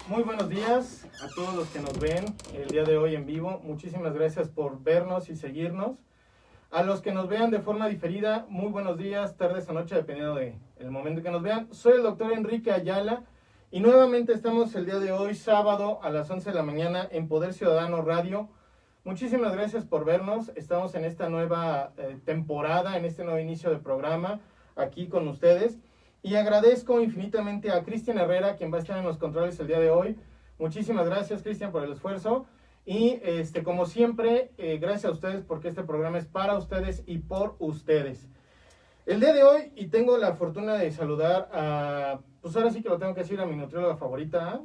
Muy buenos días a todos los que nos ven el día de hoy en vivo. Muchísimas gracias por vernos y seguirnos. A los que nos vean de forma diferida, muy buenos días, tardes o noche, dependiendo del momento que nos vean. Soy el doctor Enrique Ayala y nuevamente estamos el día de hoy, sábado, a las 11 de la mañana en Poder Ciudadano Radio. Muchísimas gracias por vernos. Estamos en esta nueva temporada, en este nuevo inicio de programa, aquí con ustedes. Y agradezco infinitamente a Cristian Herrera, quien va a estar en los controles el día de hoy. Muchísimas gracias, Cristian, por el esfuerzo. Y como siempre, gracias a ustedes porque este programa es para ustedes y por ustedes. El día de hoy, y tengo la fortuna de saludar a, pues ahora sí que lo tengo que decir, a mi nutrióloga favorita,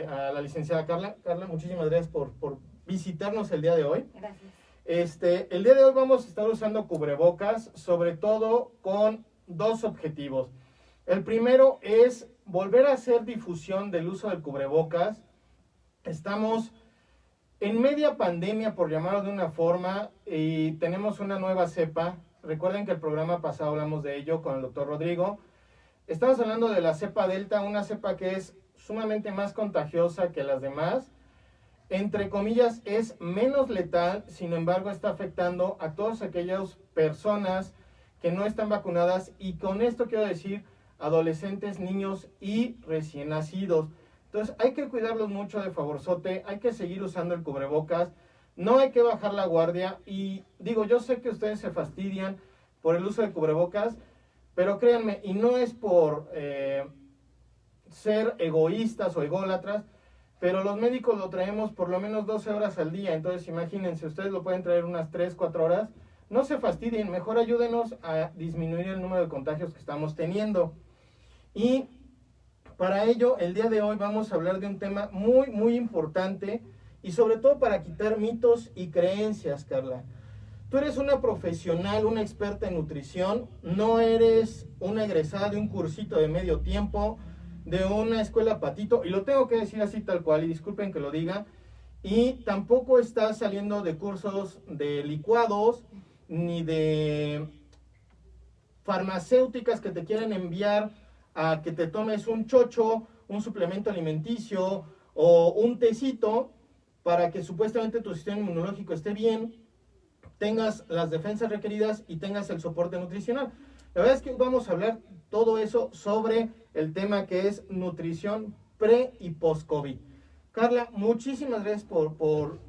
a la licenciada Carla. Carla, muchísimas gracias por visitarnos el día de hoy. Gracias. El día de hoy vamos a estar usando cubrebocas, sobre todo con dos objetivos. El primero es volver a hacer difusión del uso del cubrebocas. Estamos en media pandemia, por llamarlo de una forma, y tenemos una nueva cepa. Recuerden que el programa pasado hablamos de ello con el doctor Rodrigo. Estamos hablando de la cepa Delta, una cepa que es sumamente más contagiosa que las demás. Entre comillas, es menos letal, sin embargo, está afectando a todas aquellas personas que no están vacunadas. Y con esto quiero decir adolescentes, niños y recién nacidos. Entonces hay que cuidarlos mucho, de favorzote, hay que seguir usando el cubrebocas, no hay que bajar la guardia. Y digo, yo sé que ustedes se fastidian por el uso de cubrebocas, pero créanme, y no es por ser egoístas o ególatras, pero los médicos lo traemos por lo menos 12 horas al día. Entonces imagínense, ustedes lo pueden traer unas 3, 4 horas. No se fastidien, mejor ayúdenos a disminuir el número de contagios que estamos teniendo. Y para ello, el día de hoy vamos a hablar de un tema muy importante y sobre todo para quitar mitos y creencias, Carla. Tú eres una profesional, una experta en nutrición, no eres una egresada de un cursito de medio tiempo, de una escuela patito, y lo tengo que decir así tal cual, y disculpen que lo diga, y tampoco estás saliendo de cursos de licuados, ni de farmacéuticas que te quieren enviar a que te tomes un chocho, un suplemento alimenticio o un tecito para que supuestamente tu sistema inmunológico esté bien, tengas las defensas requeridas y tengas el soporte nutricional. La verdad es que vamos a hablar todo eso sobre el tema que es nutrición pre y post-COVID. Carla, muchísimas gracias por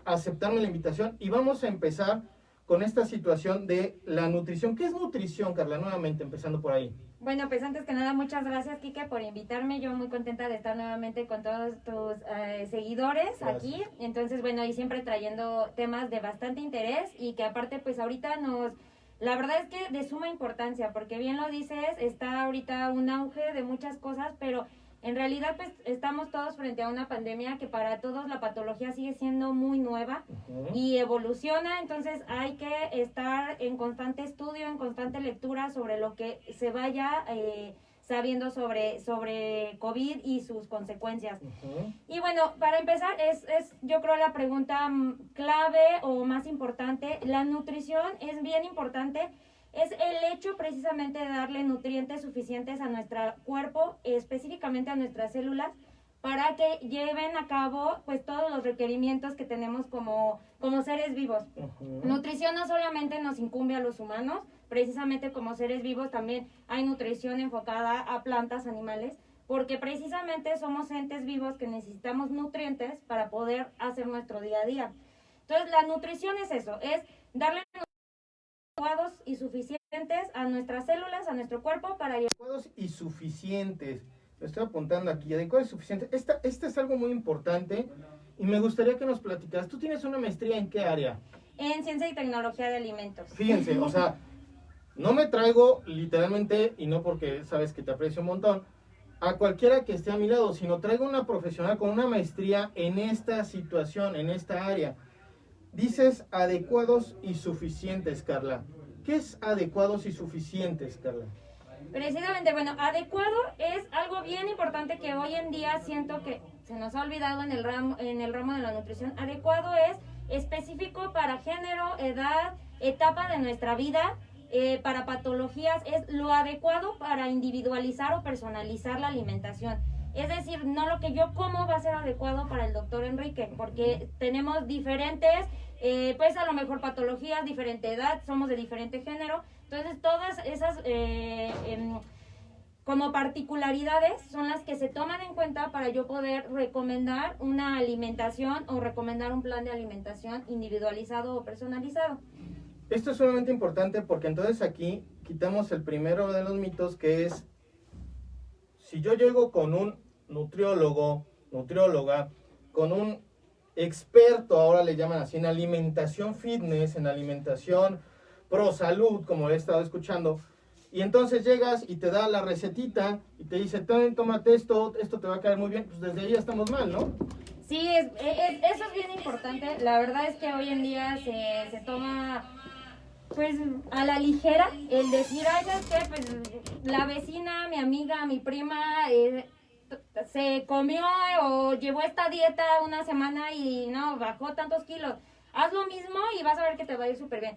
aceptarme la invitación y vamos a empezar con esta situación de la nutrición. ¿Qué es nutrición, Carla? Nuevamente, empezando por ahí. Bueno, pues antes que nada, muchas gracias, Kike, por invitarme. Yo muy contenta de estar nuevamente con todos tus seguidores aquí. Entonces, bueno, y siempre trayendo temas de bastante interés y que aparte, pues ahorita la verdad es que de suma importancia, porque bien lo dices, está ahorita un auge de muchas cosas, pero en realidad pues estamos todos frente a una pandemia que para todos la patología sigue siendo muy nueva y evoluciona. Entonces hay que estar en constante estudio, en constante lectura sobre lo que se vaya sabiendo sobre COVID y sus consecuencias. Y bueno, para empezar es yo creo la pregunta clave o más importante. La nutrición es bien importante. Es el hecho precisamente de darle nutrientes suficientes a nuestro cuerpo, específicamente a nuestras células, para que lleven a cabo pues todos los requerimientos que tenemos como seres vivos. Nutrición no solamente nos incumbe a los humanos, precisamente como seres vivos también hay nutrición enfocada a plantas, animales, porque precisamente somos entes vivos que necesitamos nutrientes para poder hacer nuestro día a día. Entonces la nutrición es eso, es darle adecuados y suficientes a nuestras células, a nuestro cuerpo para llevar. Adecuados y suficientes. Lo estoy apuntando aquí. Adecuados y suficientes. Este es algo muy importante y me gustaría que nos platicaras. ¿Tú tienes una maestría en qué área? En Ciencia y Tecnología de Alimentos. Fíjense, o sea, no me traigo literalmente, y no porque sabes que te aprecio un montón, a cualquiera que esté a mi lado, sino traigo una profesional con una maestría en esta situación, en esta área. Dices adecuados y suficientes, Carla. ¿Qué es adecuados y suficientes, Carla? Precisamente, bueno, adecuado es algo bien importante que hoy en día siento que se nos ha olvidado en el ramo de la nutrición. Adecuado es específico para género, edad, etapa de nuestra vida, para patologías, es lo adecuado para individualizar o personalizar la alimentación. Es decir, no lo que yo como va a ser adecuado para el doctor Enrique, porque tenemos diferentes, pues a lo mejor patologías, diferente edad, somos de diferente género. Entonces, todas esas como particularidades son las que se toman en cuenta para yo poder recomendar una alimentación o recomendar un plan de alimentación individualizado o personalizado. Esto es sumamente importante porque entonces aquí quitamos el primero de los mitos, que es, si yo llego con un nutriólogo, nutrióloga, con un experto, ahora le llaman así, en alimentación fitness, en alimentación pro salud, como he estado escuchando, y entonces llegas y te da la recetita y te dice, tómate esto, esto te va a caer muy bien, pues desde ahí ya estamos mal, ¿no? Sí, eso es bien importante. La verdad es que hoy en día se toma pues a la ligera el decir, ay, ¿sabes qué? Pues la vecina, mi amiga, mi prima se comió o llevó esta dieta una semana y no, bajó tantos kilos. Haz lo mismo y vas a ver que te va a ir súper bien.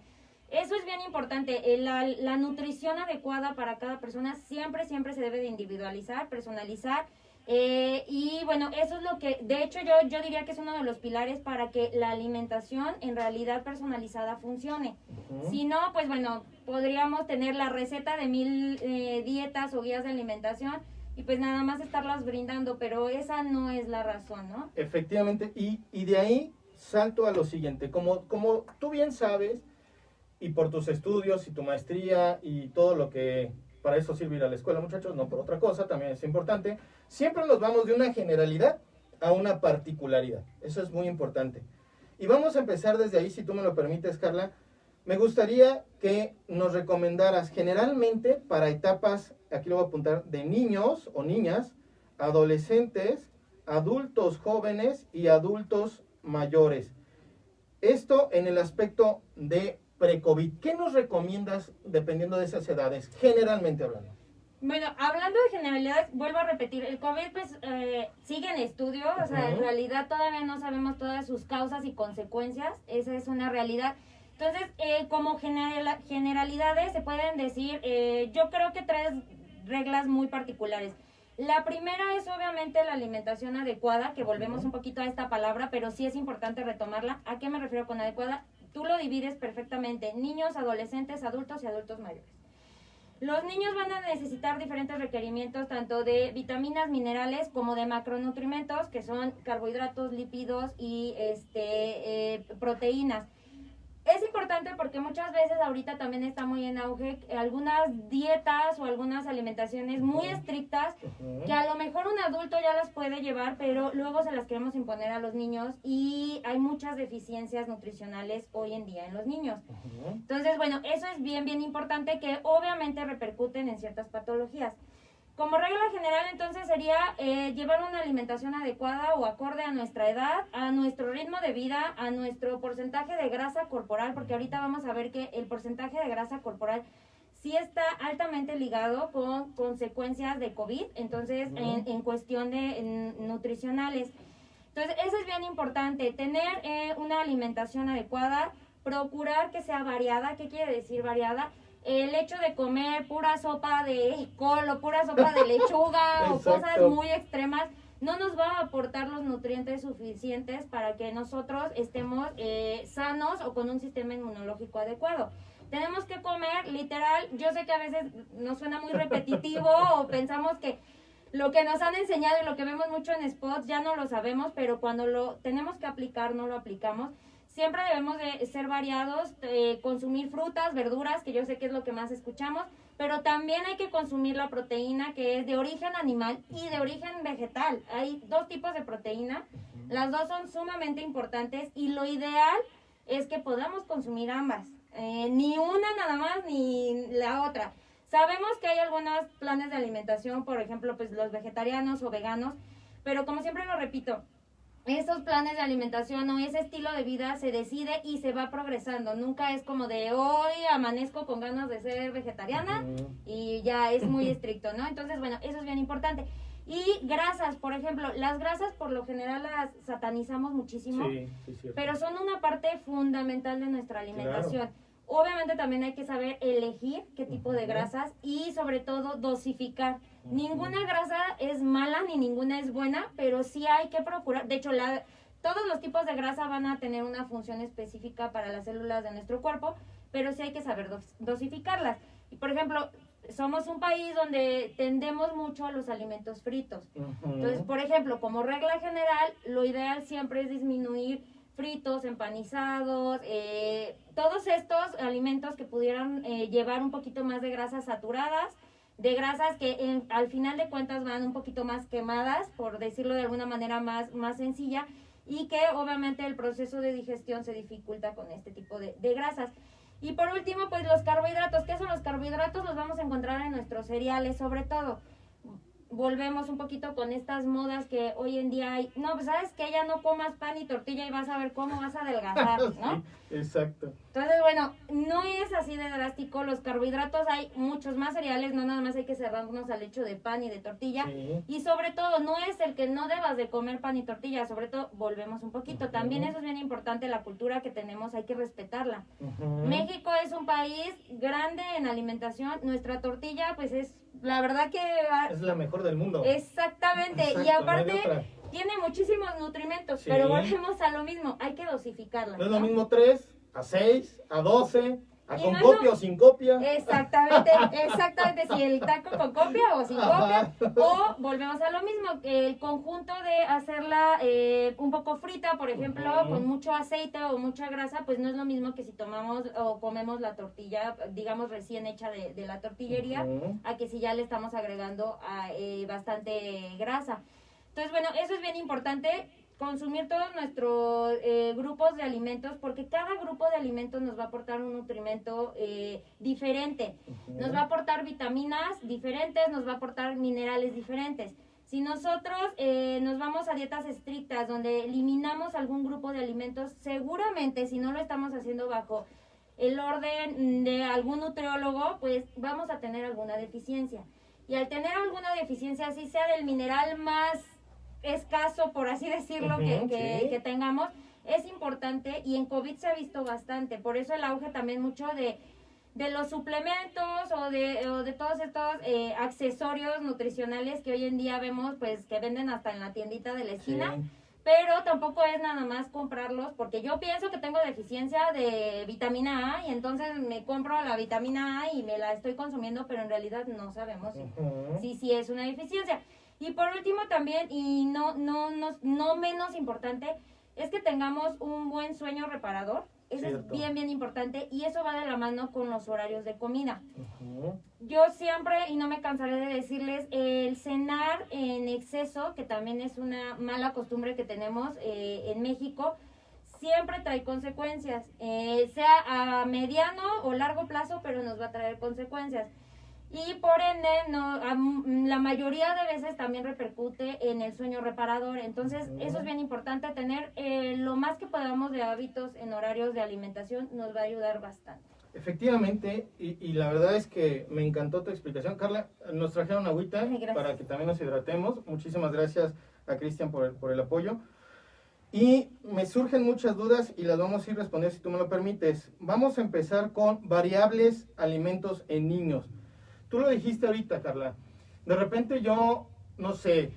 Eso es bien importante. La nutrición adecuada para cada persona siempre se debe de individualizar, personalizar. Y bueno, eso es lo que, de hecho yo diría que es uno de los pilares para que la alimentación en realidad personalizada funcione. Si no, pues bueno, podríamos tener la receta de 1000 dietas o guías de alimentación y pues nada más estarlas brindando, pero esa no es la razón, ¿no? Efectivamente, y de ahí salto a lo siguiente, como tú bien sabes, y por tus estudios y tu maestría y todo lo que para eso sirve ir a la escuela, muchachos, no por otra cosa, también es importante, siempre nos vamos de una generalidad a una particularidad, eso es muy importante. Y vamos a empezar desde ahí, si tú me lo permites, Carla. Me gustaría que nos recomendaras generalmente para etapas, aquí lo voy a apuntar, de niños o niñas, adolescentes, adultos jóvenes y adultos mayores. Esto en el aspecto de pre-COVID. ¿Qué nos recomiendas dependiendo de esas edades, generalmente hablando? Bueno, hablando de generalidades, vuelvo a repetir, el COVID pues sigue en estudio, o sea, en realidad todavía no sabemos todas sus causas y consecuencias, esa es una realidad. Entonces, como generalidades se pueden decir, yo creo que 3 reglas muy particulares. La primera es obviamente la alimentación adecuada, que volvemos un poquito a esta palabra, pero sí es importante retomarla. ¿A qué me refiero con adecuada? Tú lo divides perfectamente, niños, adolescentes, adultos y adultos mayores. Los niños van a necesitar diferentes requerimientos, tanto de vitaminas, minerales, como de macronutrientes, que son carbohidratos, lípidos y proteínas. Es importante porque muchas veces ahorita también está muy en auge algunas dietas o algunas alimentaciones muy estrictas que a lo mejor un adulto ya las puede llevar, pero luego se las queremos imponer a los niños y hay muchas deficiencias nutricionales hoy en día en los niños. Entonces, bueno, eso es bien importante, que obviamente repercuten en ciertas patologías. Como regla general, entonces, sería llevar una alimentación adecuada o acorde a nuestra edad, a nuestro ritmo de vida, a nuestro porcentaje de grasa corporal, porque ahorita vamos a ver que el porcentaje de grasa corporal sí está altamente ligado con consecuencias de COVID, entonces, en cuestión de nutricionales. Entonces, eso es bien importante, tener una alimentación adecuada, procurar que sea variada. ¿Qué quiere decir variada? El hecho de comer pura sopa de col o pura sopa de lechuga o cosas muy extremas no nos va a aportar los nutrientes suficientes para que nosotros estemos sanos o con un sistema inmunológico adecuado. Tenemos que comer, literal, yo sé que a veces nos suena muy repetitivo o pensamos que lo que nos han enseñado y lo que vemos mucho en spots ya no lo sabemos, pero cuando lo tenemos que aplicar no lo aplicamos. Siempre debemos de ser variados, consumir frutas, verduras, que yo sé que es lo que más escuchamos, pero también hay que consumir la proteína que es de origen animal y de origen vegetal. Hay 2 tipos de proteína, las 2 son sumamente importantes y lo ideal es que podamos consumir ambas, ni una nada más ni la otra. Sabemos que hay algunos planes de alimentación, por ejemplo, pues los vegetarianos o veganos, pero como siempre lo repito, esos planes de alimentación o ese estilo de vida se decide y se va progresando. Nunca es como de hoy amanezco con ganas de ser vegetariana y ya es muy estricto, ¿no? Entonces, bueno, eso es bien importante. Y grasas, por ejemplo, las grasas por lo general las satanizamos muchísimo, pero son una parte fundamental de nuestra alimentación. Claro. Obviamente también hay que saber elegir qué tipo de grasas y sobre todo dosificar. Ninguna grasa es mala ni ninguna es buena, pero sí hay que procurar, de hecho todos los tipos de grasa van a tener una función específica para las células de nuestro cuerpo, pero sí hay que saber dosificarlas. Y por ejemplo, somos un país donde tendemos mucho a los alimentos fritos. Entonces, por ejemplo, como regla general, lo ideal siempre es disminuir fritos, empanizados, todos estos alimentos que pudieran llevar un poquito más de grasas saturadas, de grasas que al final de cuentas van un poquito más quemadas, por decirlo de alguna manera más sencilla, y que obviamente el proceso de digestión se dificulta con este tipo de grasas. Y por último, pues los carbohidratos. ¿Qué son los carbohidratos? Los vamos a encontrar en nuestros cereales, sobre todo. Volvemos un poquito con estas modas que hoy en día hay. No, pues sabes que ya no comas pan y tortilla y vas a ver cómo vas a adelgazar, ¿no? Sí, exacto. Entonces, bueno, no es así de drástico. Los carbohidratos, hay muchos más cereales, no nada más hay que cerrarnos al hecho de pan y de tortilla. Sí. Y sobre todo, no es el que no debas de comer pan y tortilla, sobre todo, volvemos un poquito. También eso es bien importante, la cultura que tenemos, hay que respetarla. México es un país grande en alimentación. Nuestra tortilla, pues es, la verdad que... es la mejor del mundo. Exactamente. Exacto, y aparte... tiene muchísimos nutrimentos, sí. Pero volvemos a lo mismo, hay que dosificarla. No es lo mismo 3 a 6 a 12, a con copia o sin copia. Exactamente, si el taco con copia o sin copia. O volvemos a lo mismo, el conjunto de hacerla un poco frita, por ejemplo, con mucho aceite o mucha grasa, pues no es lo mismo que si tomamos o comemos la tortilla, digamos recién hecha de la tortillería, a que si ya le estamos agregando bastante grasa. Entonces, bueno, eso es bien importante, consumir todos nuestros grupos de alimentos, porque cada grupo de alimentos nos va a aportar un nutrimento diferente. Nos va a aportar vitaminas diferentes, nos va a aportar minerales diferentes. Si nosotros nos vamos a dietas estrictas, donde eliminamos algún grupo de alimentos, seguramente, si no lo estamos haciendo bajo el orden de algún nutriólogo, pues vamos a tener alguna deficiencia. Y al tener alguna deficiencia, así sea del mineral más escaso, por así decirlo, que tengamos, es importante, y en COVID se ha visto bastante, por eso el auge también mucho de los suplementos o de todos estos accesorios nutricionales que hoy en día vemos, pues que venden hasta en la tiendita de la esquina, pero tampoco es nada más comprarlos, porque yo pienso que tengo deficiencia de vitamina A y entonces me compro la vitamina A y me la estoy consumiendo, pero en realidad no sabemos si es una deficiencia. Y por último también, y no menos importante, es que tengamos un buen sueño reparador. Eso es bien importante, y eso va de la mano con los horarios de comida. Yo siempre, y no me cansaré de decirles, el cenar en exceso, que también es una mala costumbre que tenemos en México, siempre trae consecuencias, sea a mediano o largo plazo, pero nos va a traer consecuencias. Y por ende, la mayoría de veces también repercute en el sueño reparador. Entonces, eso es bien importante, tener lo más que podamos de hábitos en horarios de alimentación, nos va a ayudar bastante. Efectivamente, y la verdad es que me encantó tu explicación. Carla, nos trajeron agüita para que también nos hidratemos. Muchísimas gracias a Cristian por el apoyo. Y me surgen muchas dudas y las vamos a ir respondiendo si tú me lo permites. Vamos a empezar con variables alimentos en niños. Tú lo dijiste ahorita, Carla. De repente yo, no sé,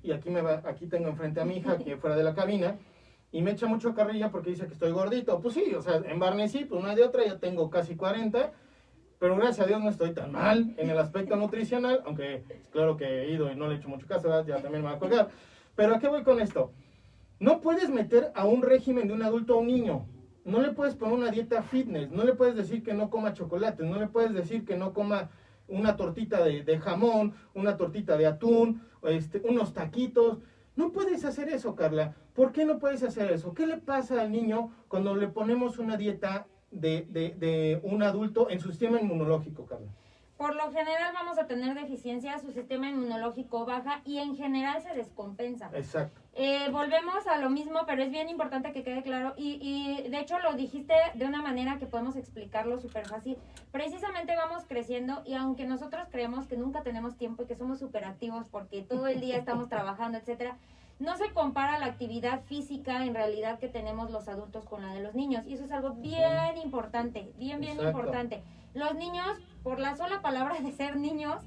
y aquí tengo enfrente a mi hija, aquí fuera de la cabina, y me echa mucho carrilla porque dice que estoy gordito. Pues sí, o sea, en Barnesí, pues una de otra, ya tengo casi 40, pero gracias a Dios no estoy tan mal en el aspecto nutricional, aunque claro que he ido y no le he hecho mucho caso, ¿verdad? Ya también me va a colgar. Pero ¿a qué voy con esto? No puedes meter a un régimen de un adulto a un niño. No le puedes poner una dieta fitness, no le puedes decir que no coma chocolate, no le puedes decir que no coma una tortita de jamón, una tortita de atún, unos taquitos. No puedes hacer eso, Carla. ¿Por qué no puedes hacer eso? ¿Qué le pasa al niño cuando le ponemos una dieta de un adulto en su sistema inmunológico, Carla? Por lo general vamos a tener deficiencia, su sistema inmunológico baja y en general se descompensa. Exacto. Volvemos a lo mismo, pero es bien importante que quede claro, y de hecho lo dijiste de una manera que podemos explicarlo súper fácil. Precisamente vamos creciendo, y aunque nosotros creemos que nunca tenemos tiempo y que somos súper activos porque todo el día estamos trabajando, etcétera, no se compara la actividad física en realidad que tenemos los adultos con la de los niños. Y eso es algo bien importante, bien importante. Los niños, por la sola palabra de ser niños,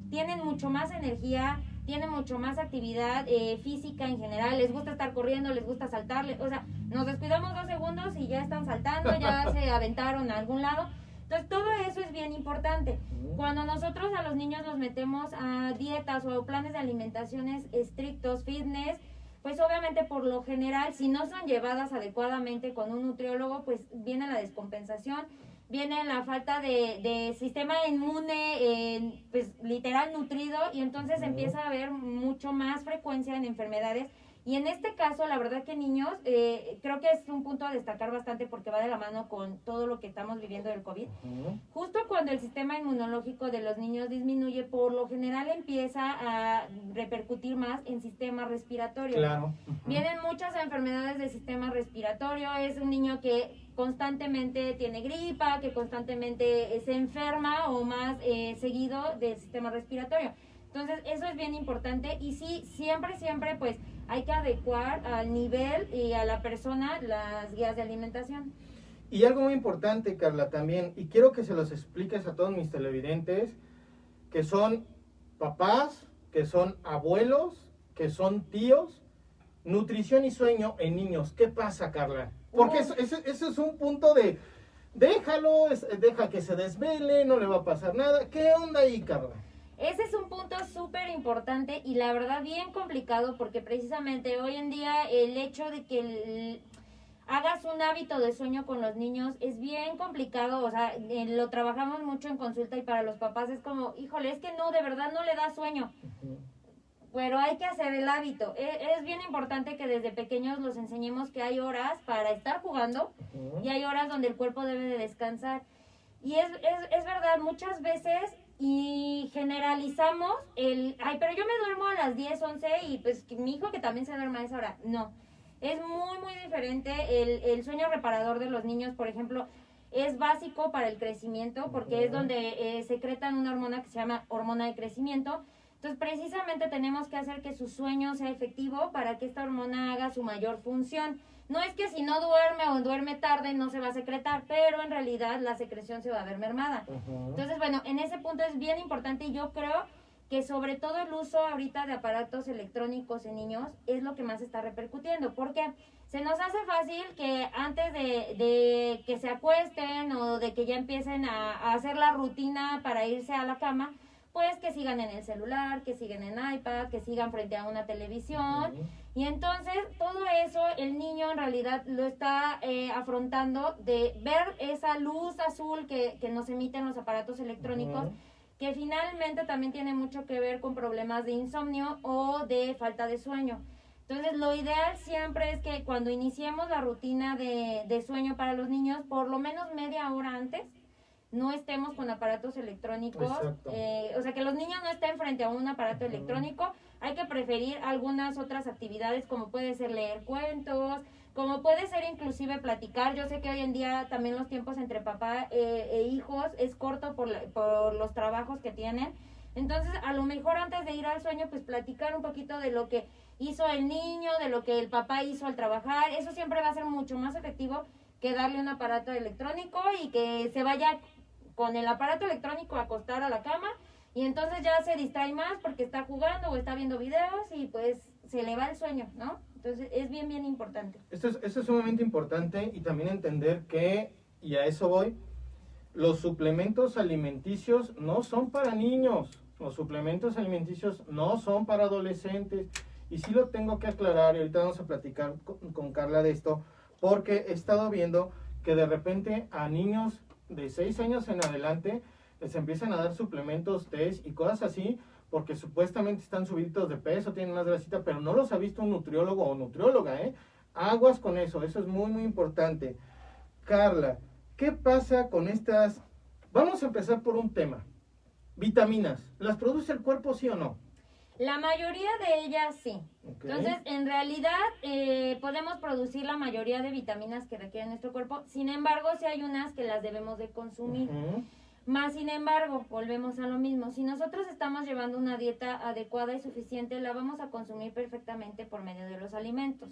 tienen mucho más energía, tienen mucho más actividad física en general, les gusta estar corriendo, les gusta saltar, o sea, nos descuidamos 2 segundos y ya están saltando, ya se aventaron a algún lado. Entonces todo eso es bien importante. Cuando nosotros a los niños los metemos a dietas o planes de alimentaciones estrictos, fitness, pues obviamente por lo general, si no son llevadas adecuadamente con un nutriólogo, pues viene la descompensación, viene la falta de sistema inmune, pues literal nutrido, y entonces empieza a haber mucho más frecuencia en enfermedades. Y en este caso, la verdad que niños, creo que es un punto a destacar bastante porque va de la mano con todo lo que estamos viviendo del COVID. Justo cuando el sistema inmunológico de los niños disminuye, por lo general empieza a repercutir más en sistema respiratorio. Claro. Vienen muchas enfermedades del sistema respiratorio, es un niño que constantemente tiene gripa, que constantemente se enferma o más seguido del sistema respiratorio. Entonces, eso es bien importante y sí, siempre, pues, hay que adecuar al nivel y a la persona las guías de alimentación. Y algo muy importante, Carla, también, y quiero que se los expliques a todos mis televidentes, que son papás, que son abuelos, que son tíos, nutrición y sueño en niños. ¿Qué pasa, Carla? Porque eso es un punto de, déjalo, deja que se desvele, no le va a pasar nada. ¿Qué onda ahí, Carla? Ese es un punto súper importante y la verdad bien complicado porque precisamente hoy en día el hecho de que hagas un hábito de sueño con los niños es bien complicado, o sea, lo trabajamos mucho en consulta y para los papás es como, híjole, es que no, de verdad no le da sueño. Pero hay que hacer el hábito. Es bien importante que desde pequeños los enseñemos que hay horas para estar jugando y hay horas donde el cuerpo debe de descansar. Y es verdad, muchas veces y generalizamos ay, pero yo me duermo a las 10, 11 y pues mi hijo que también se duerma a esa hora. No, es muy diferente. El sueño reparador de los niños, por ejemplo, es básico para el crecimiento porque es donde secretan una hormona que se llama hormona de crecimiento. Entonces, precisamente tenemos que hacer que su sueño sea efectivo para que esta hormona haga su mayor función. No es que si no duerme o duerme tarde no se va a secretar, pero en realidad la secreción se va a ver mermada. Entonces, bueno, en ese punto es bien importante y yo creo que sobre todo el uso ahorita de aparatos electrónicos en niños es lo que más está repercutiendo. Porque se nos hace fácil que antes de que se acuesten o de que ya empiecen a hacer la rutina para irse a la cama, pues que sigan en el celular, que sigan en iPad, que sigan frente a una televisión. Y entonces todo eso el niño en realidad lo está afrontando de ver esa luz azul que nos emiten los aparatos electrónicos, que finalmente también tiene mucho que ver con problemas de insomnio o de falta de sueño. Entonces lo ideal siempre es que cuando iniciemos la rutina de sueño para los niños, por lo menos media hora antes, no estemos con aparatos electrónicos, o sea, que los niños no estén frente a un aparato electrónico. Hay que preferir algunas otras actividades como puede ser leer cuentos, como puede ser inclusive platicar. Yo sé que hoy en día también los tiempos entre papá e hijos es corto por los trabajos que tienen. Entonces, a lo mejor antes de ir al sueño, pues platicar un poquito de lo que hizo el niño, de lo que el papá hizo al trabajar. Eso siempre va a ser mucho más efectivo que darle un aparato electrónico y que se vaya con el aparato electrónico a acostar a la cama y entonces ya se distrae más porque está jugando o está viendo videos y pues se le va el sueño, ¿no? Entonces es bien importante. Esto es sumamente importante y también entender que, y a eso voy, los suplementos alimenticios no son para niños, los suplementos alimenticios no son para adolescentes y sí lo tengo que aclarar y ahorita vamos a platicar con Carla de esto porque he estado viendo que de repente a niños de 6 años en adelante les empiezan a dar suplementos, test y cosas así, porque supuestamente están subidos de peso, tienen más grasita, pero no los ha visto un nutriólogo o nutrióloga, Aguas con eso es muy importante. Carla, ¿qué pasa con estas? Vamos a empezar por un tema. Vitaminas, ¿las produce el cuerpo sí o no? La mayoría de ellas sí. Okay. Entonces, en realidad, podemos producir la mayoría de vitaminas que requiere nuestro cuerpo. Sin embargo, sí hay unas que las debemos de consumir. Más sin embargo, volvemos a lo mismo. Si nosotros estamos llevando una dieta adecuada y suficiente, la vamos a consumir perfectamente por medio de los alimentos.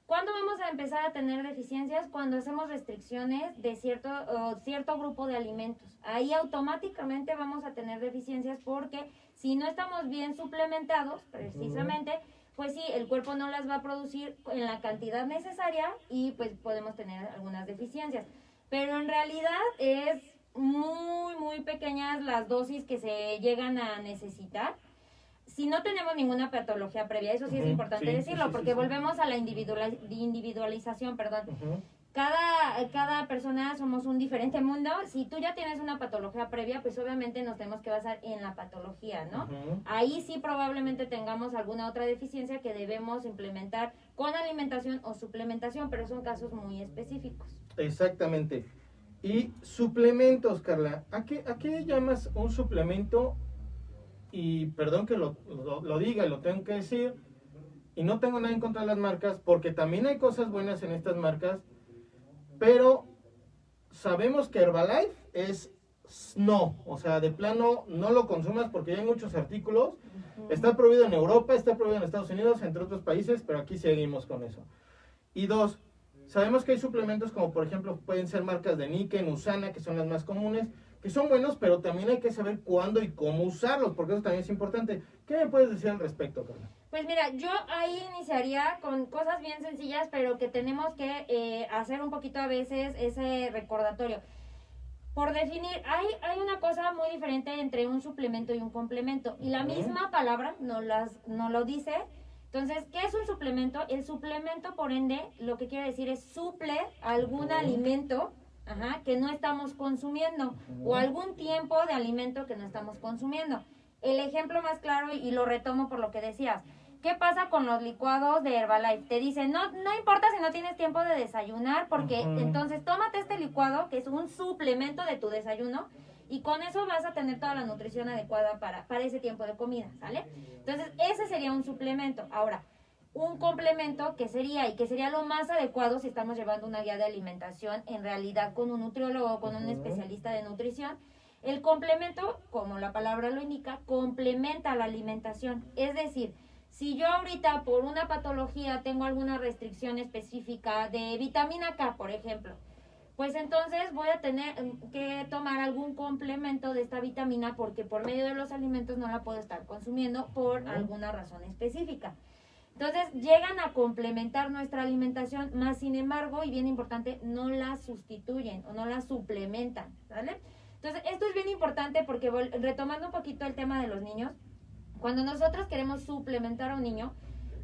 ¿Cuándo vamos a empezar a tener deficiencias? Cuando hacemos restricciones de cierto grupo de alimentos. Ahí automáticamente vamos a tener deficiencias porque si no estamos bien suplementados, precisamente, pues sí, el cuerpo no las va a producir en la cantidad necesaria y pues podemos tener algunas deficiencias. Pero en realidad es muy pequeñas las dosis que se llegan a necesitar. Si no tenemos ninguna patología previa, eso sí es importante decirlo, porque volvemos a la individualización, perdón. Cada persona somos un diferente mundo. Si tú ya tienes una patología previa, pues obviamente nos tenemos que basar en la patología, ¿no? Ahí sí probablemente tengamos alguna otra deficiencia que debemos implementar con alimentación o suplementación, pero son casos muy específicos. Exactamente. Y suplementos, Carla. ¿A qué llamas un suplemento? Y perdón que lo diga y lo tengo que decir, y no tengo nada en contra de las marcas, porque también hay cosas buenas en estas marcas, pero sabemos que Herbalife es no, o sea, de plano no lo consumas porque ya hay muchos artículos, está prohibido en Europa, está prohibido en Estados Unidos, entre otros países, pero aquí seguimos con eso. Y dos, sabemos que hay suplementos como por ejemplo pueden ser marcas de Niken, Usana, que son las más comunes, que son buenos, pero también hay que saber cuándo y cómo usarlos, porque eso también es importante. ¿Qué me puedes decir al respecto, Carla? Pues mira, yo ahí iniciaría con cosas bien sencillas, pero que tenemos que hacer un poquito a veces ese recordatorio. Por definir, hay una cosa muy diferente entre un suplemento y un complemento, y la misma palabra nos lo dice. Entonces, ¿qué es un suplemento? El suplemento, por ende, lo que quiere decir es suple algún alimento que no estamos consumiendo o algún tipo de alimento que no estamos consumiendo. El ejemplo más claro, y lo retomo por lo que decías, ¿qué pasa con los licuados de Herbalife? Te dicen, no importa si no tienes tiempo de desayunar, porque entonces tómate este licuado, que es un suplemento de tu desayuno, y con eso vas a tener toda la nutrición adecuada para ese tiempo de comida, ¿sale? Entonces, ese sería un suplemento. Ahora, un complemento que sería lo más adecuado si estamos llevando una guía de alimentación en realidad con un nutriólogo o con un especialista de nutrición. El complemento, como la palabra lo indica, complementa la alimentación. Es decir, si yo ahorita por una patología tengo alguna restricción específica de vitamina K, por ejemplo, pues entonces voy a tener que tomar algún complemento de esta vitamina porque por medio de los alimentos no la puedo estar consumiendo por alguna razón específica. Entonces llegan a complementar nuestra alimentación, más sin embargo, y bien importante, no la sustituyen o no la suplementan, ¿vale? Entonces esto es bien importante porque retomando un poquito el tema de los niños, cuando nosotros queremos suplementar a un niño,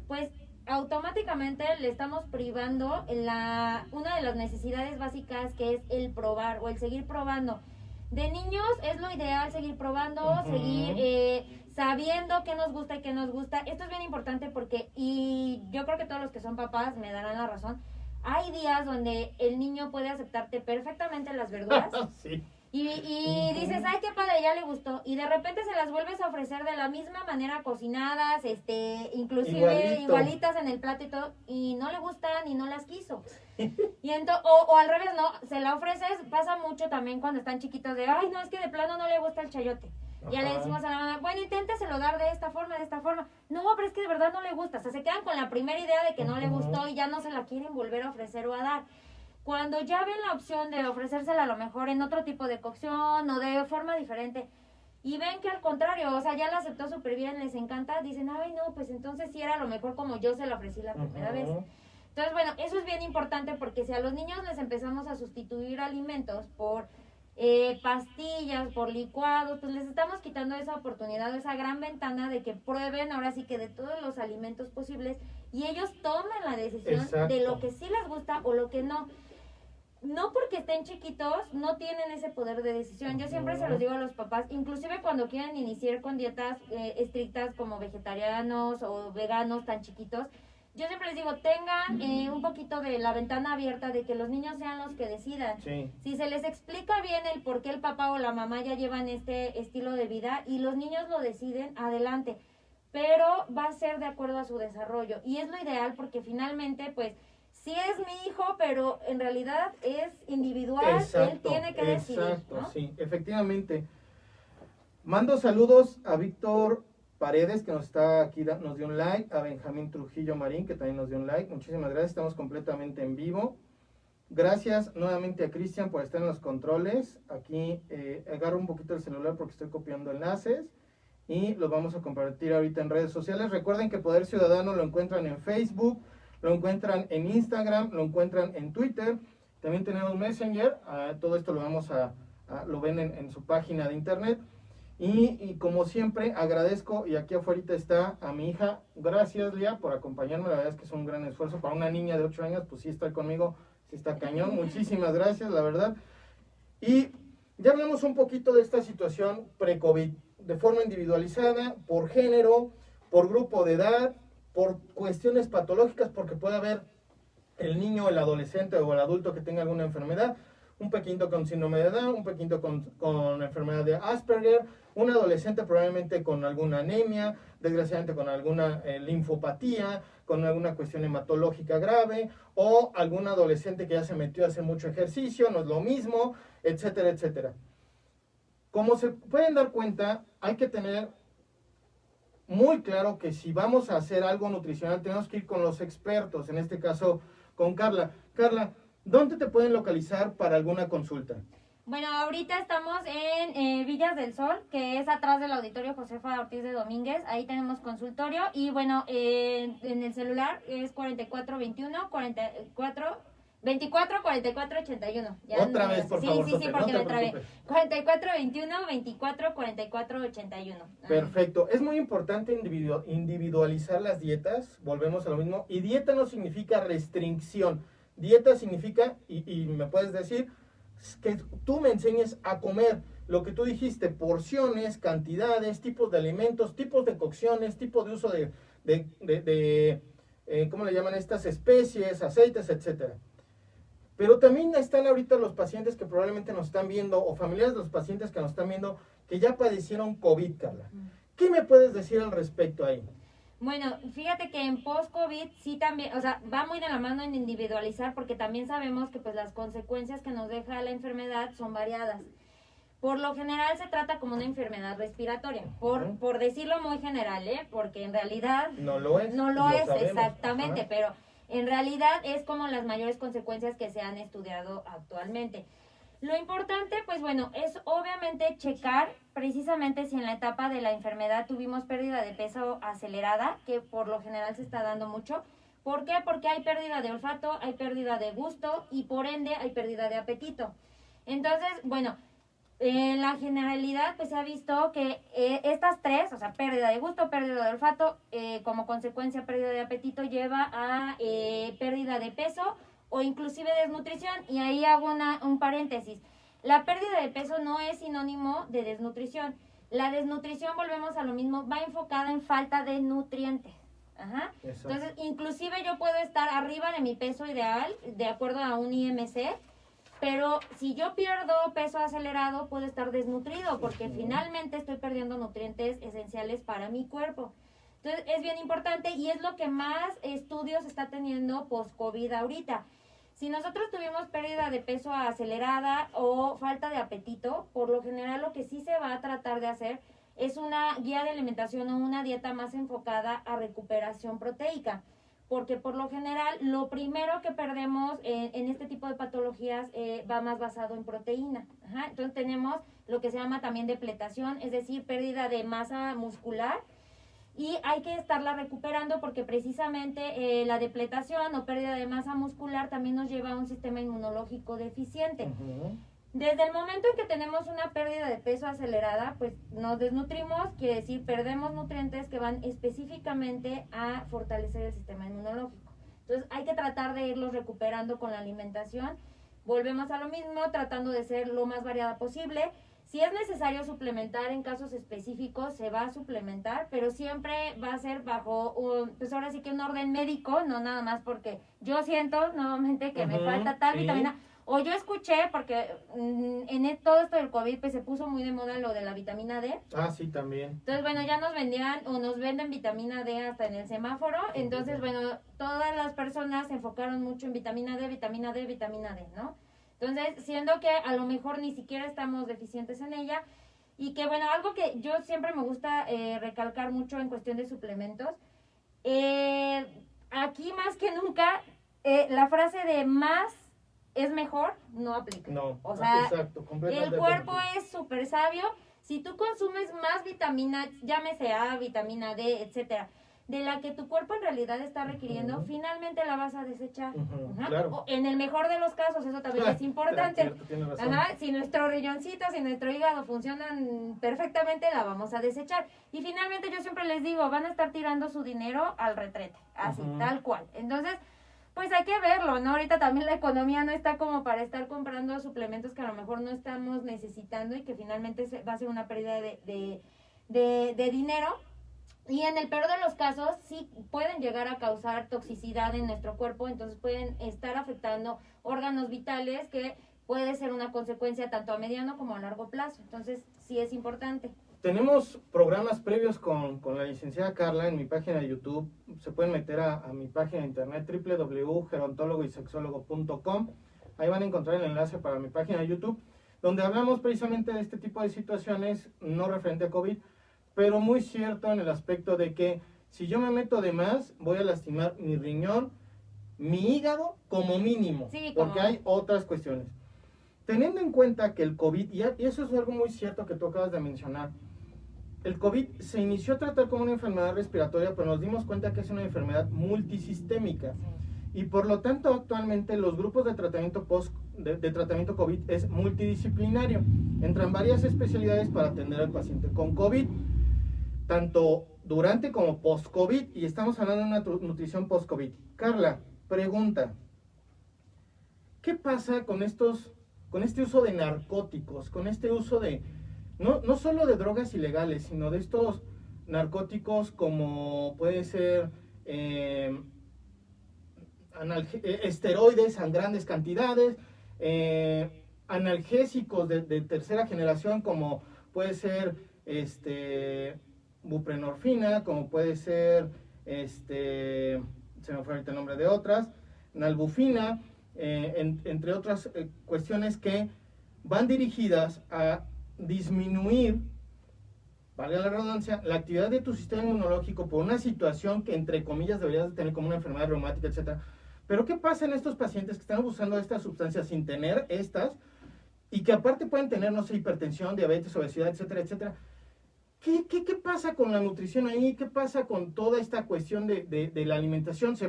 pues automáticamente le estamos privando una de las necesidades básicas, que es el probar o el seguir probando. De niños es lo ideal seguir probando, seguir sabiendo qué nos gusta y qué nos gusta. Esto es bien importante porque, y yo creo que todos los que son papás me darán la razón, hay días donde el niño puede aceptarte perfectamente las verduras. Sí. Y dices, ay, qué padre, ya le gustó. Y de repente se las vuelves a ofrecer de la misma manera, cocinadas, inclusive igualitas en el plato y todo, y no le gustan y no las quiso. Y o al revés, no, se la ofreces, pasa mucho también cuando están chiquitos de, ay, no, es que de plano no le gusta el chayote. Ya le decimos a la mamá, bueno, inténteselo dar de esta forma. No, pero es que de verdad no le gusta. O sea, se quedan con la primera idea de que no le gustó y ya no se la quieren volver a ofrecer o a dar. Cuando ya ven la opción de ofrecérsela a lo mejor en otro tipo de cocción o de forma diferente y ven que al contrario, o sea, ya la aceptó súper bien, les encanta, dicen, ay, no, pues entonces sí era a lo mejor como yo se la ofrecí la primera vez. Entonces, bueno, eso es bien importante porque si a los niños les empezamos a sustituir alimentos por pastillas, por licuados, pues les estamos quitando esa oportunidad, esa gran ventana de que prueben ahora sí que de todos los alimentos posibles y ellos tomen la decisión de lo que sí les gusta o lo que no. No porque estén chiquitos, no tienen ese poder de decisión. Yo siempre se los digo a los papás, inclusive cuando quieren iniciar con dietas estrictas como vegetarianos o veganos tan chiquitos, yo siempre les digo, tengan un poquito de la ventana abierta de que los niños sean los que decidan. Sí. Si se les explica bien el por qué el papá o la mamá ya llevan este estilo de vida y los niños lo deciden, adelante. Pero va a ser de acuerdo a su desarrollo. Y es lo ideal porque finalmente, pues, sí es mi hijo, pero en realidad es individual, él tiene que decidir. Exacto, ¿no? sí, efectivamente. Mando saludos a Víctor Paredes, que nos está aquí, nos dio un like, a Benjamín Trujillo Marín, que también nos dio un like. Muchísimas gracias, estamos completamente en vivo. Gracias nuevamente a Cristian por estar en los controles. Aquí agarro un poquito el celular porque estoy copiando enlaces y los vamos a compartir ahorita en redes sociales. Recuerden que Poder Ciudadano lo encuentran en Facebook, lo encuentran en Instagram, lo encuentran en Twitter. También tenemos Messenger. Todo esto lo vamos lo ven en su página de internet. Y como siempre agradezco, y aquí afuera está a mi hija. Gracias, Lía, por acompañarme. La verdad es que es un gran esfuerzo para una niña de 8 años, pues sí estar conmigo, sí está cañón. Muchísimas gracias, la verdad. Y ya hablamos un poquito de esta situación pre-COVID, de forma individualizada, por género, por grupo de edad, por cuestiones patológicas, porque puede haber el niño, el adolescente o el adulto que tenga alguna enfermedad, un pequeñito con síndrome de Down, un pequeñito con enfermedad de Asperger, un adolescente probablemente con alguna anemia, desgraciadamente con alguna linfopatía, con alguna cuestión hematológica grave, o algún adolescente que ya se metió a hacer mucho ejercicio, no es lo mismo, etcétera, etcétera. Como se pueden dar cuenta, hay que tener muy claro que si vamos a hacer algo nutricional, tenemos que ir con los expertos, en este caso con Carla. Carla, ¿dónde te pueden localizar para alguna consulta? Bueno, ahorita estamos en Villas del Sol, que es atrás del Auditorio Josefa Ortiz de Domínguez. Ahí tenemos consultorio. Y bueno, en el celular es 4421 24 44 81. Ya Otra vez, por favor. Sí, porque me trabé. 4421 24 44 81. Perfecto. Es muy importante individualizar las dietas. Volvemos a lo mismo. Y dieta no significa restricción. Dieta significa, y me puedes decir, que tú me enseñes a comer lo que tú dijiste, porciones, cantidades, tipos de alimentos, tipos de cocciones, tipo de uso de ¿cómo le llaman estas especies, aceites, etcétera? Pero también están ahorita los pacientes que probablemente nos están viendo, o familiares de los pacientes que nos están viendo, que ya padecieron COVID, Carla. ¿Qué me puedes decir al respecto ahí? Bueno, fíjate que en post-COVID sí también, o sea, va muy de la mano en individualizar, porque también sabemos que pues las consecuencias que nos deja la enfermedad son variadas. Por lo general se trata como una enfermedad respiratoria, por decirlo muy general, porque en realidad no lo es. No lo es, sabemos. exactamente, pero en realidad es como las mayores consecuencias que se han estudiado actualmente. Lo importante, pues bueno, es obviamente checar precisamente si en la etapa de la enfermedad tuvimos pérdida de peso acelerada, que por lo general se está dando mucho. ¿Por qué? Porque hay pérdida de olfato, hay pérdida de gusto y por ende hay pérdida de apetito. Entonces, bueno, en la generalidad pues se ha visto que estas tres, o sea, pérdida de gusto, pérdida de olfato, como consecuencia pérdida de apetito lleva a pérdida de peso o inclusive desnutrición. Y ahí hago un paréntesis. La pérdida de peso no es sinónimo de desnutrición. La desnutrición, volvemos a lo mismo, va enfocada en falta de nutrientes. Ajá. Entonces, inclusive yo puedo estar arriba de mi peso ideal, de acuerdo a un IMC, pero si yo pierdo peso acelerado, puedo estar desnutrido, porque finalmente estoy perdiendo nutrientes esenciales para mi cuerpo. Entonces, es bien importante y es lo que más estudios está teniendo post-COVID ahorita. Si nosotros tuvimos pérdida de peso acelerada o falta de apetito, por lo general lo que sí se va a tratar de hacer es una guía de alimentación o una dieta más enfocada a recuperación proteica. Porque por lo general lo primero que perdemos en este tipo de patologías va más basado en proteína. Ajá. Entonces tenemos lo que se llama también depletación, es decir, pérdida de masa muscular. Y hay que estarla recuperando porque precisamente la depletación o pérdida de masa muscular también nos lleva a un sistema inmunológico deficiente. Desde el momento en que tenemos una pérdida de peso acelerada, pues nos desnutrimos, quiere decir perdemos nutrientes que van específicamente a fortalecer el sistema inmunológico. Entonces hay que tratar de irlos recuperando con la alimentación. Volvemos a lo mismo, tratando de ser lo más variada posible. Si es necesario suplementar en casos específicos, se va a suplementar, pero siempre va a ser bajo, pues ahora sí que un orden médico, no nada más porque yo siento nuevamente que me falta tal vitamina O yo escuché, porque todo esto del COVID, pues se puso muy de moda lo de la vitamina D. Ah, sí, también. Entonces, bueno, ya nos vendían o nos venden vitamina D hasta en el semáforo. Entonces, bueno, todas las personas se enfocaron mucho en vitamina D, vitamina D, vitamina D, ¿no? Entonces, siendo que a lo mejor ni siquiera estamos deficientes en ella. Y que, bueno, algo que yo siempre me gusta recalcar mucho en cuestión de suplementos, aquí más que nunca, la frase de más es mejor no aplica. No, o sea, exacto, completamente. El cuerpo es súper sabio. Si tú consumes más vitaminas, llámese A, vitamina D, etcétera, de la que tu cuerpo en realidad está requiriendo, finalmente la vas a desechar. Claro. O en el mejor de los casos, eso también es importante. Cierto, si nuestro riñoncito, si nuestro hígado funcionan perfectamente, la vamos a desechar. Y finalmente yo siempre les digo, van a estar tirando su dinero al retrete, así, tal cual. Entonces, pues hay que verlo, ¿no? Ahorita también la economía no está como para estar comprando suplementos que a lo mejor no estamos necesitando y que finalmente va a ser una pérdida de dinero. Y en el peor de los casos, sí pueden llegar a causar toxicidad en nuestro cuerpo, entonces pueden estar afectando órganos vitales que puede ser una consecuencia tanto a mediano como a largo plazo. Entonces, sí es importante. Tenemos programas previos con la licenciada Carla en mi página de YouTube. Se pueden meter a mi página de internet www.gerontologoysexólogo.com. Ahí van a encontrar el enlace para mi página de YouTube, donde hablamos precisamente de este tipo de situaciones, no referente a COVID, pero muy cierto en el aspecto de que si yo me meto de más, voy a lastimar mi riñón, mi hígado como mínimo, sí, porque hay otras cuestiones. Teniendo en cuenta que el COVID, y eso es algo muy cierto que tú acabas de mencionar, el COVID se inició a tratar como una enfermedad respiratoria, pero nos dimos cuenta que es una enfermedad multisistémica. Y por lo tanto, actualmente los grupos de tratamiento de tratamiento COVID es multidisciplinario. Entran varias especialidades para atender al paciente con COVID, tanto durante como post-COVID, y estamos hablando de una nutrición post-COVID. Carla, pregunta, ¿qué pasa con este uso de narcóticos, con este uso de, no solo de drogas ilegales, sino de estos narcóticos como puede ser esteroides en grandes cantidades, analgésicos de tercera generación como puede ser buprenorfina, como puede ser se me fue ahorita el nombre de otras, nalbufina, entre otras cuestiones que van dirigidas a disminuir, vale la redundancia, la actividad de tu sistema inmunológico por una situación que entre comillas deberías tener como una enfermedad reumática, etcétera. Pero ¿qué pasa en estos pacientes que están abusando de estas sustancias sin tener estas y que aparte pueden tener, no sé, hipertensión, diabetes, obesidad, etcétera, etcétera? ¿Qué pasa con la nutrición ahí? ¿Qué pasa con toda esta cuestión de la alimentación? ¿Se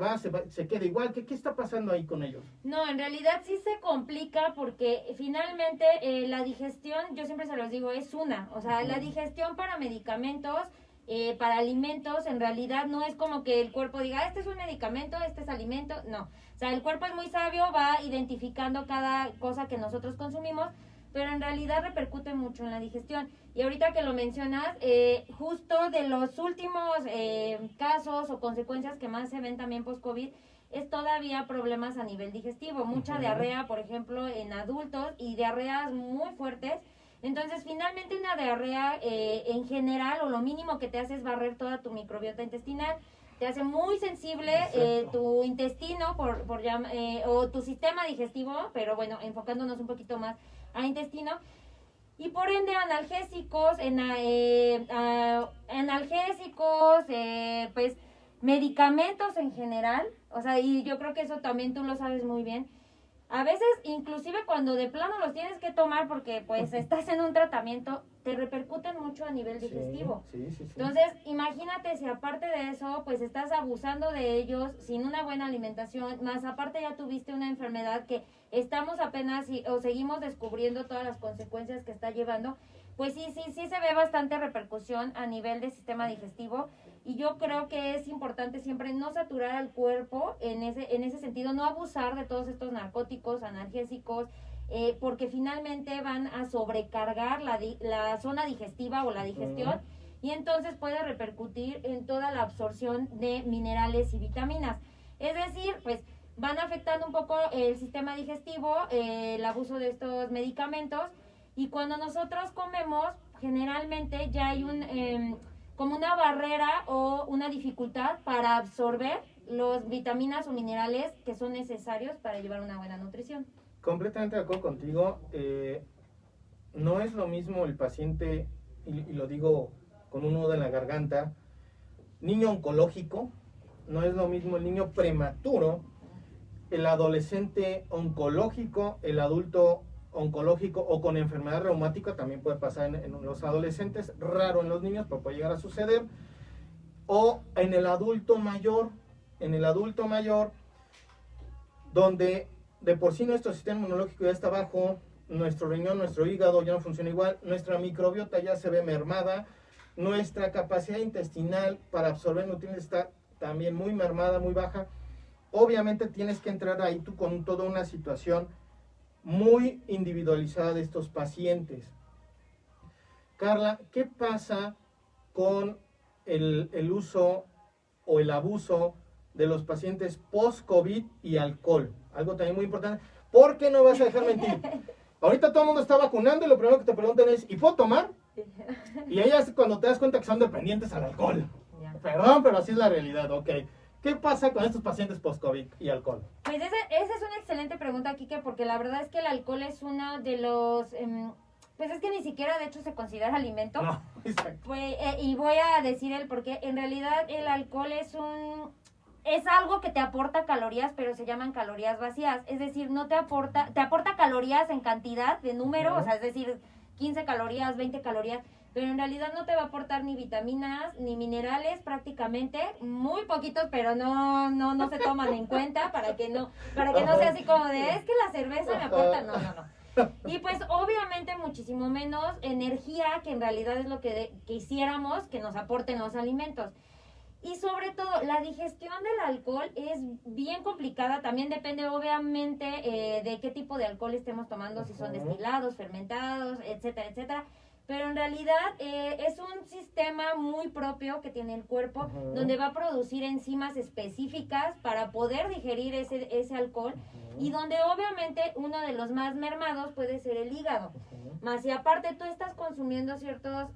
queda igual? ¿Qué está pasando ahí con ellos? No, en realidad sí se complica porque finalmente la digestión, yo siempre se los digo, es una. O sea, la digestión para medicamentos, para alimentos, en realidad no es como que el cuerpo diga, este es un medicamento, este es alimento. No. O sea, el cuerpo es muy sabio, va identificando cada cosa que nosotros consumimos, pero en realidad repercute mucho en la digestión. Y ahorita que lo mencionas, justo de los últimos casos o consecuencias que más se ven también post-COVID, es todavía problemas a nivel digestivo. Mucha diarrea, por ejemplo, en adultos y diarreas muy fuertes. Entonces, finalmente una diarrea en general, o lo mínimo que te hace es barrer toda tu microbiota intestinal. Te hace muy sensible tu intestino o tu sistema digestivo, pero bueno, enfocándonos un poquito más a intestino. Y por ende analgésicos, pues medicamentos en general, o sea, y yo creo que eso también tú lo sabes muy bien. A veces, inclusive cuando de plano los tienes que tomar porque pues estás en un tratamiento, te repercuten mucho a nivel digestivo. Sí. Entonces, imagínate si aparte de eso, pues estás abusando de ellos sin una buena alimentación, más aparte ya tuviste una enfermedad que estamos apenas o seguimos descubriendo todas las consecuencias que está llevando, pues sí se ve bastante repercusión a nivel del sistema digestivo. Y yo creo que es importante siempre no saturar al cuerpo en ese sentido, no abusar de todos estos narcóticos, analgésicos, porque finalmente van a sobrecargar la zona digestiva o la digestión, y entonces puede repercutir en toda la absorción de minerales y vitaminas. Es decir, pues van afectando un poco el sistema digestivo, el abuso de estos medicamentos, y cuando nosotros comemos, generalmente ya hay como una barrera o una dificultad para absorber los vitaminas o minerales que son necesarios para llevar una buena nutrición. Completamente de acuerdo contigo. No es lo mismo el paciente, y lo digo con un nudo en la garganta, niño oncológico, no es lo mismo el niño prematuro, el adolescente oncológico, el adulto oncológico o con enfermedad reumática, también puede pasar en los adolescentes, raro en los niños, pero puede llegar a suceder, o en el adulto mayor, donde de por sí nuestro sistema inmunológico ya está bajo, nuestro riñón, nuestro hígado ya no funciona igual, nuestra microbiota ya se ve mermada, nuestra capacidad intestinal para absorber nutrientes está también muy mermada, muy baja. Obviamente tienes que entrar ahí tú con toda una situación muy individualizada de estos pacientes. Carla, ¿qué pasa con el uso o el abuso de los pacientes post-COVID y alcohol? Algo también muy importante, porque no vas a dejar mentir. Ahorita todo el mundo está vacunando y lo primero que te preguntan es, ¿y puedo tomar? Y ahí es cuando te das cuenta que son dependientes al alcohol. Perdón, pero así es la realidad, ok. ¿Qué pasa con estos pacientes post-COVID y alcohol? Pues esa es una excelente pregunta, Kike, porque la verdad es que el alcohol es uno de los... pues es que ni siquiera de hecho se considera alimento. No, exacto. Pues, y voy a decir el por qué. En realidad el alcohol es algo que te aporta calorías, pero se llaman calorías vacías. Es decir, no te aporta calorías en cantidad de número, o sea, es decir, 15 calorías, 20 calorías, pero en realidad no te va a aportar ni vitaminas, ni minerales prácticamente, muy poquitos, pero no se toman en cuenta para que no sea así como de, es que la cerveza me aporta, no. Y pues obviamente muchísimo menos energía, que en realidad es lo que quisiéramos que nos aporten los alimentos. Y sobre todo, la digestión del alcohol es bien complicada, también depende obviamente de qué tipo de alcohol estemos tomando, si son destilados, fermentados, etcétera, etcétera. Pero en realidad es un sistema muy propio que tiene el cuerpo, donde va a producir enzimas específicas para poder digerir ese alcohol, y donde obviamente uno de los más mermados puede ser el hígado. Más si aparte tú estás consumiendo ciertos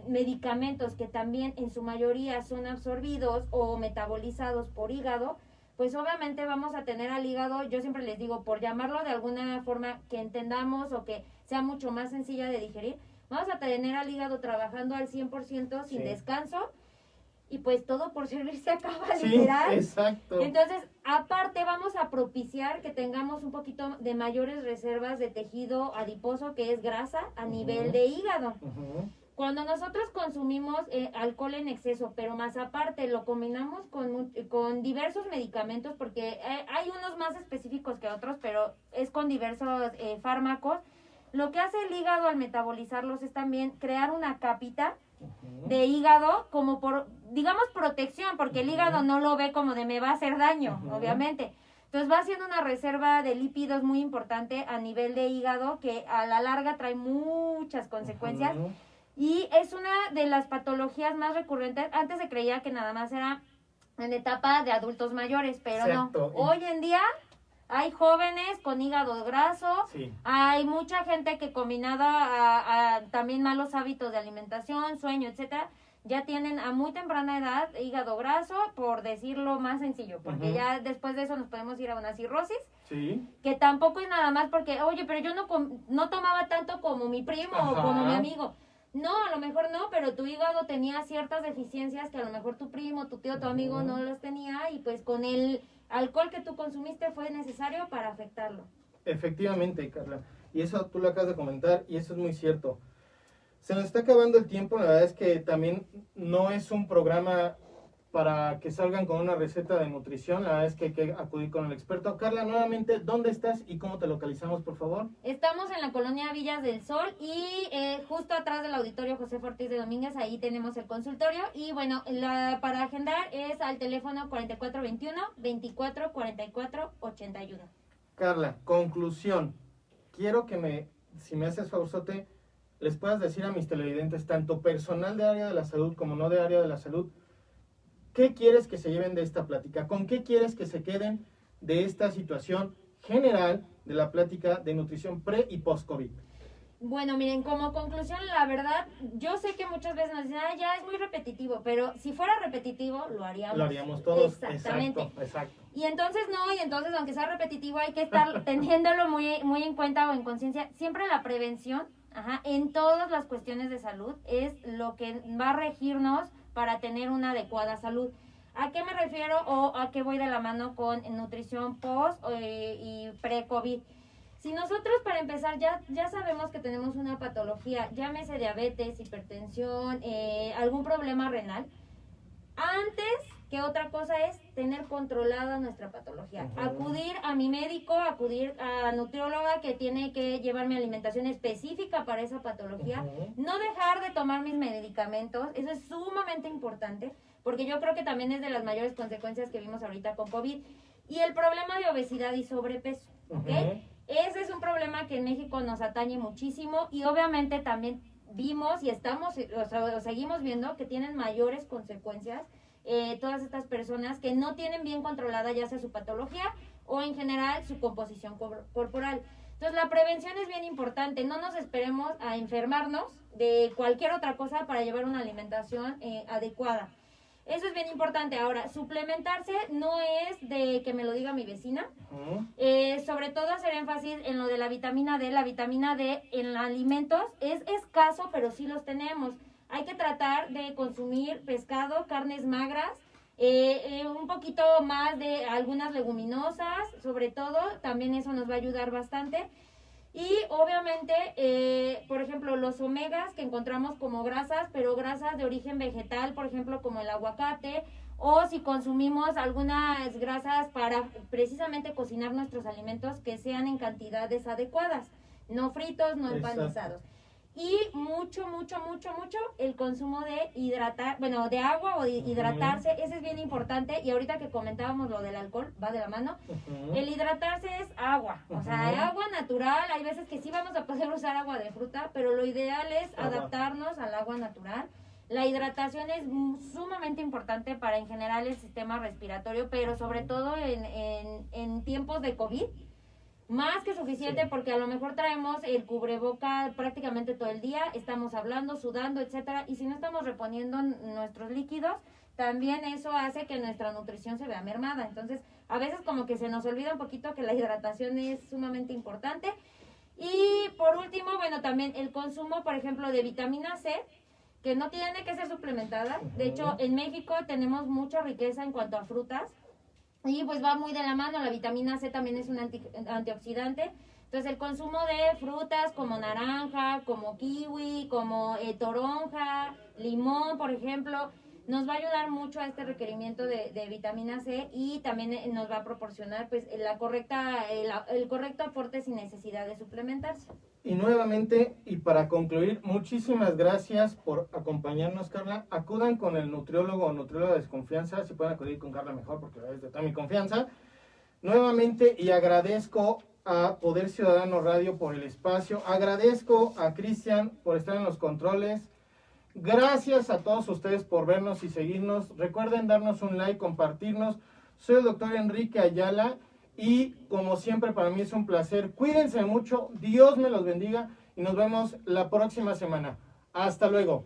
medicamentos que también en su mayoría son absorbidos o metabolizados por hígado, pues obviamente vamos a tener al hígado, yo siempre les digo, por llamarlo de alguna forma que entendamos o que sea mucho más sencilla de digerir, vamos a tener al hígado trabajando al 100% sin descanso, y pues todo por servir se acaba, literal. Exacto. Entonces, aparte vamos a propiciar que tengamos un poquito de mayores reservas de tejido adiposo, que es grasa, a nivel de hígado. Cuando nosotros consumimos alcohol en exceso, pero más aparte lo combinamos con diversos medicamentos, porque hay unos más específicos que otros, pero es con diversos fármacos, lo que hace el hígado al metabolizarlos es también crear una capita de hígado como por, digamos, protección, porque el hígado no lo ve como de me va a hacer daño, obviamente. Entonces va haciendo una reserva de lípidos muy importante a nivel de hígado, que a la larga trae muchas consecuencias. Y es una de las patologías más recurrentes. Antes se creía que nada más era en etapa de adultos mayores, pero no. Hoy en día hay jóvenes con hígado graso, hay mucha gente que combinada a también malos hábitos de alimentación, sueño, etcétera, ya tienen a muy temprana edad hígado graso, por decirlo más sencillo, porque ya después de eso nos podemos ir a una cirrosis, que tampoco es nada más porque, oye, pero yo no tomaba tanto como mi primo o como mi amigo. No, a lo mejor no, pero tu hígado tenía ciertas deficiencias que a lo mejor tu primo, tu tío, tu amigo no las tenía, y pues con el alcohol que tú consumiste fue necesario para afectarlo. Efectivamente, Carla. Y eso tú lo acabas de comentar y eso es muy cierto. Se nos está acabando el tiempo, la verdad es que también no es un programa para que salgan con una receta de nutrición, la verdad es que hay que acudir con el experto. Carla, nuevamente, ¿dónde estás y cómo te localizamos, por favor? Estamos en la colonia Villas del Sol y justo atrás del auditorio José Ortiz de Domínguez, ahí tenemos el consultorio. Y bueno, para agendar es al teléfono 4421-2444-81. Carla, conclusión. Quiero que si me haces favorzote, les puedas decir a mis televidentes, tanto personal de área de la salud como no de área de la salud, ¿qué quieres que se lleven de esta plática? ¿Con qué quieres que se queden de esta situación general de la plática de nutrición pre y post-COVID? Bueno, miren, como conclusión, la verdad, yo sé que muchas veces nos dicen, ya es muy repetitivo, pero si fuera repetitivo, lo haríamos. Lo haríamos todos. Exactamente. Exacto. Y entonces aunque sea repetitivo, hay que estar teniéndolo muy en cuenta o en conciencia. Siempre la prevención, en todas las cuestiones de salud, es lo que va a regirnos para tener una adecuada salud. ¿A qué me refiero o a qué voy de la mano con nutrición post y pre-COVID? Si nosotros, para empezar, ya sabemos que tenemos una patología, llámese diabetes, hipertensión, algún problema renal, antes que otra cosa es tener controlada nuestra patología. Acudir a mi médico, acudir a la nutrióloga que tiene que llevar mi alimentación específica para esa patología. No dejar de tomar mis medicamentos, eso es sumamente importante, porque yo creo que también es de las mayores consecuencias que vimos ahorita con COVID. Y el problema de obesidad y sobrepeso, ¿ok? Ese es un problema que en México nos atañe muchísimo y obviamente también vimos y seguimos viendo que tienen mayores consecuencias todas estas personas que no tienen bien controlada ya sea su patología o en general su composición corporal. Entonces la prevención es bien importante, no nos esperemos a enfermarnos de cualquier otra cosa para llevar una alimentación adecuada. Eso es bien importante. Ahora, suplementarse no es de que me lo diga mi vecina. Sobre todo hacer énfasis en lo de la vitamina D. La vitamina D en alimentos es escaso, pero sí los tenemos. Hay que tratar de consumir pescado, carnes magras, un poquito más de algunas leguminosas, sobre todo. También eso nos va a ayudar bastante. Y obviamente, por ejemplo, los omegas que encontramos como grasas, pero grasas de origen vegetal, por ejemplo, como el aguacate, o si consumimos algunas grasas para precisamente cocinar nuestros alimentos que sean en cantidades adecuadas, no fritos, no empanizados. Y mucho el consumo de agua o de hidratarse, ese es bien importante. Y ahorita que comentábamos lo del alcohol, va de la mano. El hidratarse es agua, o sea, agua natural. Hay veces que sí vamos a poder usar agua de fruta, pero lo ideal es adaptarnos al agua natural. La hidratación es sumamente importante para en general el sistema respiratorio, pero sobre todo en tiempos de COVID. Más que suficiente, porque a lo mejor traemos el cubreboca prácticamente todo el día, estamos hablando, sudando, etcétera, y si no estamos reponiendo nuestros líquidos, también eso hace que nuestra nutrición se vea mermada. Entonces, a veces como que se nos olvida un poquito que la hidratación es sumamente importante. Y por último, bueno, también el consumo, por ejemplo, de vitamina C, que no tiene que ser suplementada. De hecho, en México tenemos mucha riqueza en cuanto a frutas. Y pues va muy de la mano, la vitamina C también es un antioxidante. Entonces el consumo de frutas como naranja, como kiwi, como toronja, limón, por ejemplo, nos va a ayudar mucho a este requerimiento de vitamina C y también nos va a proporcionar pues el correcto aporte sin necesidad de suplementarse. Y nuevamente, y para concluir, muchísimas gracias por acompañarnos, Carla. Acudan con el nutriólogo o nutrióloga de su confianza. Si pueden acudir con Carla, mejor, porque es de toda mi confianza. Nuevamente, y agradezco a Poder Ciudadano Radio por el espacio. Agradezco a Cristian por estar en los controles. Gracias a todos ustedes por vernos y seguirnos. Recuerden darnos un like, compartirnos. Soy el doctor Enrique Ayala. Y como siempre para mí es un placer. Cuídense mucho, Dios me los bendiga y nos vemos la próxima semana. Hasta luego.